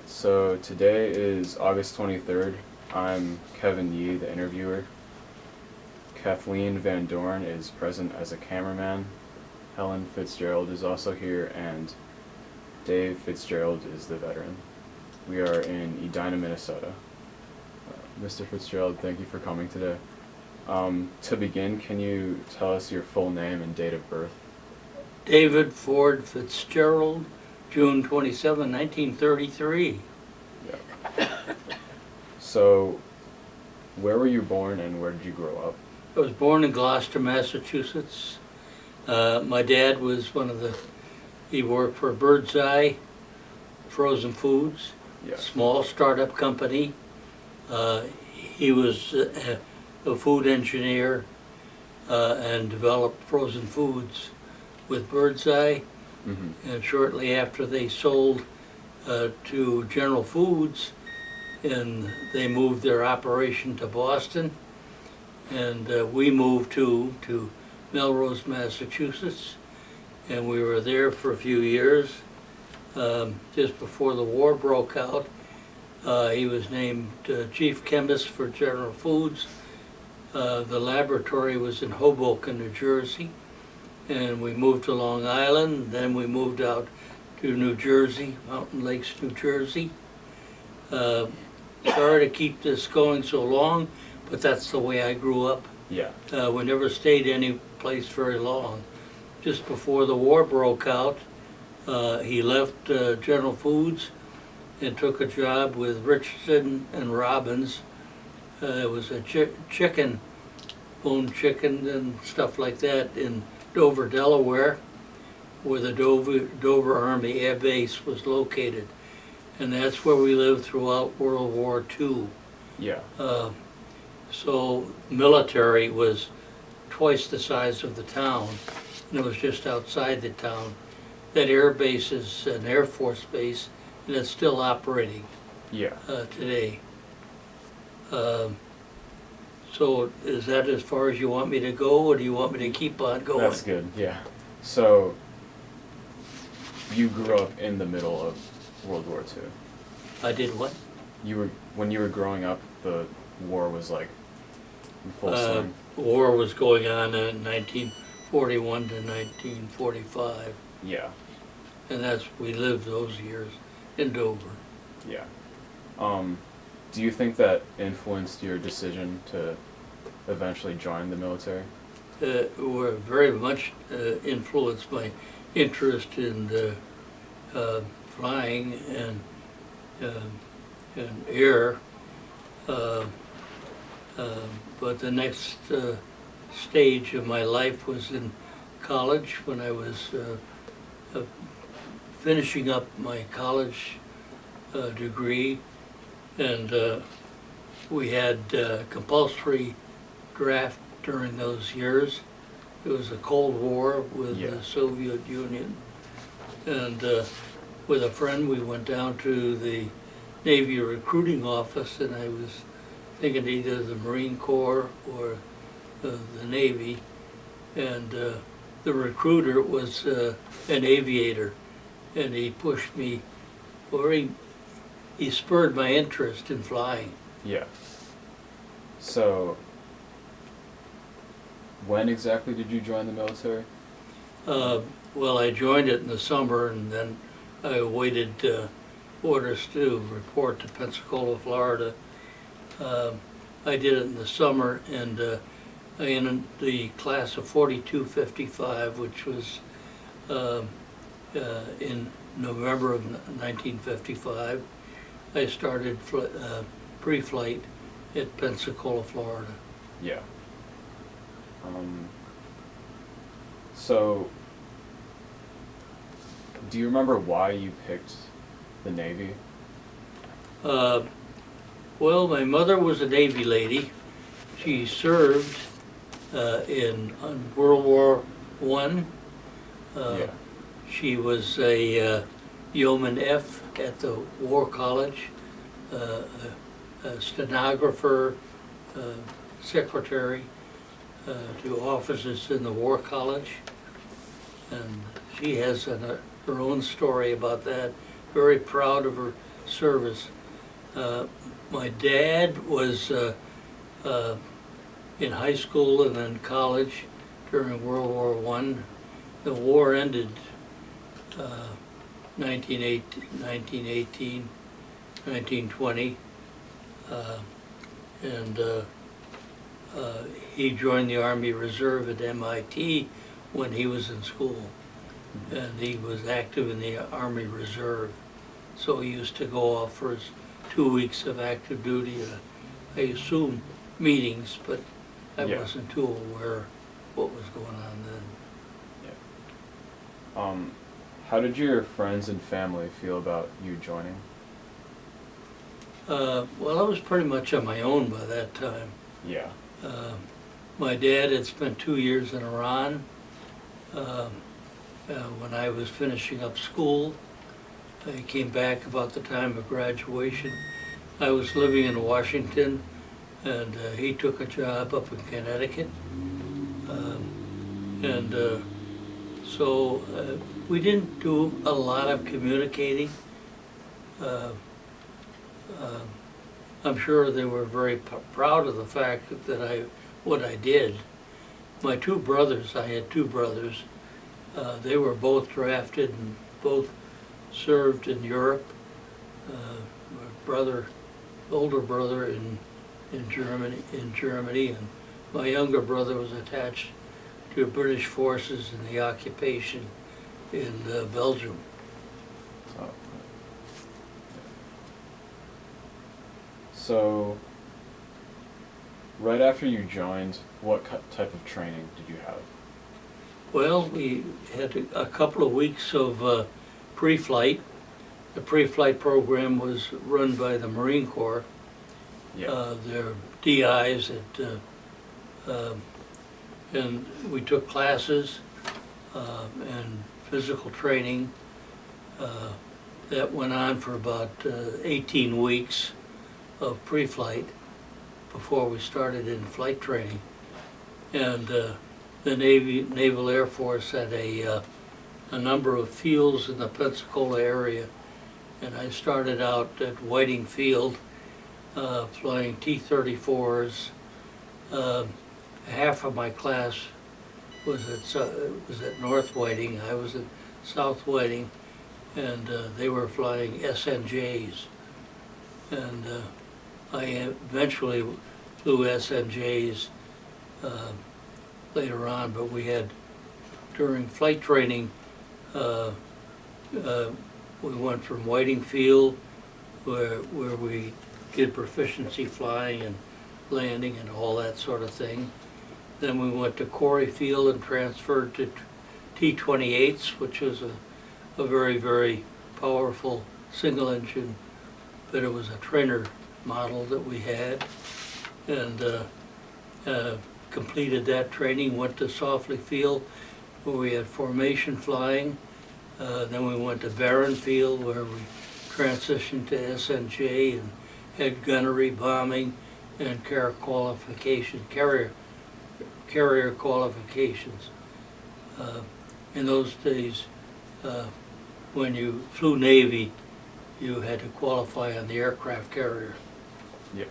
So today is August 23rd. I'm Kevin Yee, the interviewer. Kathleen Van Dorn is present as a cameraman. Helen Fitzgerald is also here, and Dave Fitzgerald is the veteran. We are in Edina, Minnesota. Mr. Fitzgerald, thank you for coming today. To begin, can you tell us your full name and date of birth? David Ford Fitzgerald, June 27, 1933. Yeah. So, where were you born and where did you grow up? I was born in Gloucester, Massachusetts. My dad was he worked for Birdseye Frozen Foods, Yeah. small startup company. He was a food engineer and developed frozen foods with Birdseye. Mm-hmm. And shortly after they sold to General Foods, and they moved their operation to Boston, and we moved to Melrose, Massachusetts, and we were there for a few years. Just before the war broke out, he was named chief chemist for General Foods. The laboratory was in Hoboken, New Jersey, and we moved to Long Island. Then we moved out to New Jersey, Mountain Lakes, New Jersey. Sorry to keep this going so long, but that's the way I grew up. Yeah. We never stayed any place very long. Just before the war broke out, he left General Foods and took a job with Richardson and Robbins. It was a chicken, boned chicken and stuff like that in Dover, Delaware, where the Dover Army Air Base was located. And that's where we lived throughout World War II. Yeah. So military was twice the size of the town, and it was just outside the town. That air base is an Air Force base, and it's still operating Yeah. today. So is that as far as you want me to go, or do you want me to keep on going? That's good, yeah. So, you grew up in the middle of World War II. I did what? When you were growing up, the war was like in full swing. War was going on in 1941 to 1945, Yeah. and we lived those years in Dover. Yeah. Do you think that influenced your decision to eventually join the military? Were very much influenced by interest in flying and air. But the next stage of my life was in college when I was finishing up my college degree, and we had compulsory draft during those years. It was a Cold War with the Soviet Union, and with a friend we went down to the Navy recruiting office, and I was thinking either the Marine Corps or the Navy, and the recruiter was an aviator, and he pushed me, or he spurred my interest in flying. Yeah. So, when exactly did you join the military? Well, I joined it in the summer, and then I awaited orders to report to Pensacola, Florida. I did it in the summer, and in the class of 4255, which was in November of 1955, I started pre-flight at Pensacola, Florida. Yeah. So, do you remember why you picked the Navy? Well, my mother was a Navy lady. She served in World War I. Yeah. She was a yeoman F at the War College, a stenographer, secretary to officers in the War College, and she has her own story about that. Very proud of her service. My dad was in high school and then college during World War I. The war ended 1918, 1920, and he joined the Army Reserve at MIT when he was in school, and he was active in the Army Reserve. So he used to go off for his 2 weeks of active duty, I assume meetings, but I Yeah. wasn't too aware what was going on then. How did your friends and family feel about you joining? Well, I was pretty much on my own by that time. Yeah. My dad had spent 2 years in Iran when I was finishing up school. I came back about the time of graduation. I was living in Washington, and he took a job up in Connecticut. So we didn't do a lot of communicating. I'm sure they were very proud of the fact that what I did. My two brothers, I had two brothers, they were both drafted and both served in Europe. My older brother in Germany, and my younger brother was attached to British forces in the occupation in Belgium. Oh. So, right after you joined, what type of training did you have? Well, we had a couple of weeks of pre-flight. The pre-flight program was run by the Marine Corps. Yeah. Their DIs and we took classes and physical training that went on for about 18 weeks of pre-flight before we started in flight training. And the Naval Air Force had a number of fields in the Pensacola area, and I started out at Whiting Field flying T-34s. Half of my class was at North Whiting. I was at South Whiting, and they were flying SNJs. And I eventually flew SNJs later on, but we had, during flight training, we went from Whiting Field, where we did proficiency flying and landing and all that sort of thing. Then we went to Corey Field and transferred to T-28s, which was a very, very powerful single engine, but it was a trainer model that we had. And completed that training, went to Softley Field where we had formation flying. Then we went to Barron Field where we transitioned to SNJ and had gunnery, bombing, and carrier qualifications. In those days, when you flew Navy, you had to qualify on the aircraft carrier. Yeah.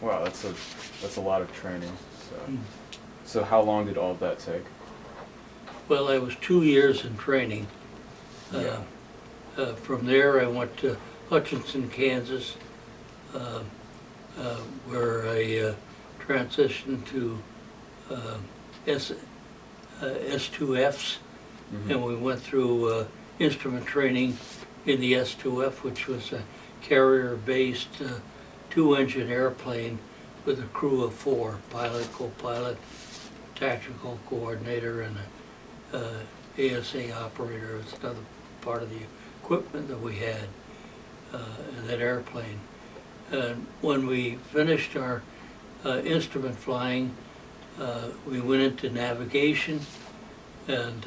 Wow, that's a lot of training. So how long did all of that take? Well, I was 2 years in training. Yeah. From there, I went to Hutchinson, Kansas, where I transitioned to S2Fs, and we went through instrument training in the S2F, which was a carrier-based two-engine airplane with a crew of 4, pilot, co-pilot, tactical coordinator, and an ASA operator. It's another part of the equipment that we had in that airplane. And when we finished our instrument flying, we went into navigation and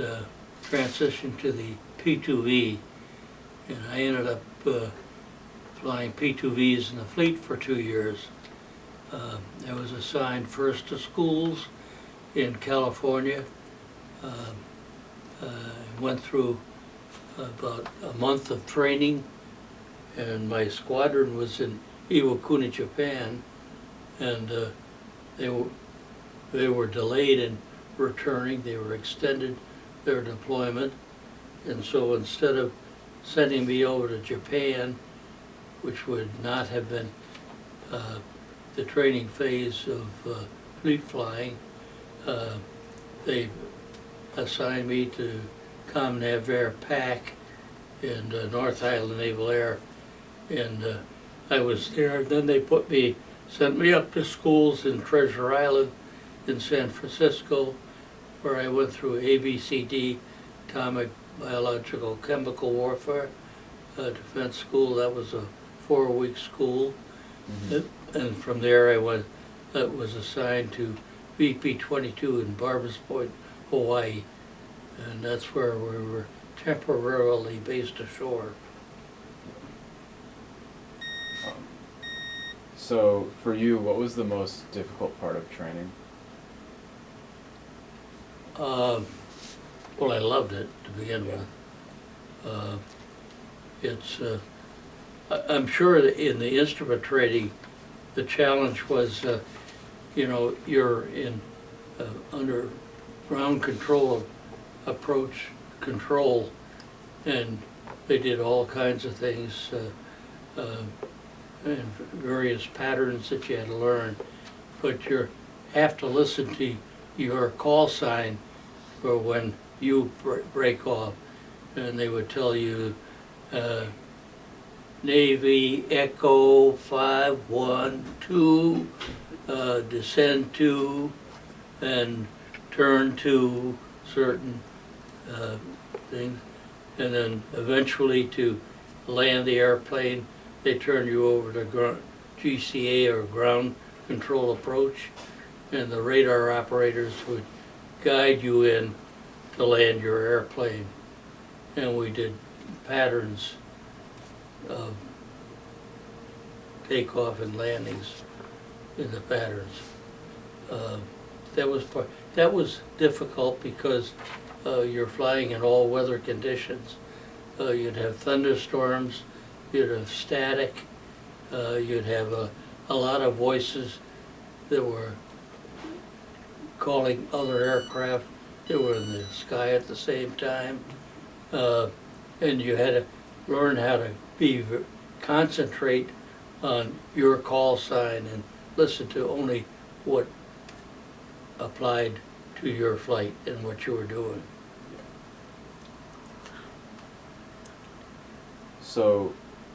transitioned to the P2V. And I ended up flying P2Vs in the fleet for 2 years. I was assigned first to schools in California. Went through about a month of training and my squadron was in Iwakuni, Japan, and they were delayed in returning. They were extended their deployment, and so instead of sending me over to Japan, which would not have been the training phase of fleet flying, they assigned me to ComNav PAC in North Island Naval Air, and I was there. Then they sent me up to schools in Treasure Island in San Francisco, where I went through ABCD, Atomic, Biological, Chemical Warfare Defense School. That was a 4-week school. Mm-hmm. And from there I was assigned to VP 22 in Barbers Point, Hawaii. And that's where we were temporarily based ashore. So for you, what was the most difficult part of training? Well, I loved it to begin with. I'm sure that in the instrument training, the challenge was, you're in under ground control approach control, and they did all kinds of things and various patterns that you had to learn, but you have to listen to your call sign for when you break off, and they would tell you Navy Echo 512, descend to and turn to certain things, and then eventually to land the airplane they turn you over to GCA, or ground control approach, and the radar operators would guide you in to land your airplane. And we did patterns of takeoff and landings in the patterns. That was difficult because you're flying in all weather conditions. You'd have thunderstorms, you'd have static, you'd have a lot of voices that were calling other aircraft that were in the sky at the same time. And you had to learn how to concentrate on your call sign and listen to only what applied to your flight and what you were doing. So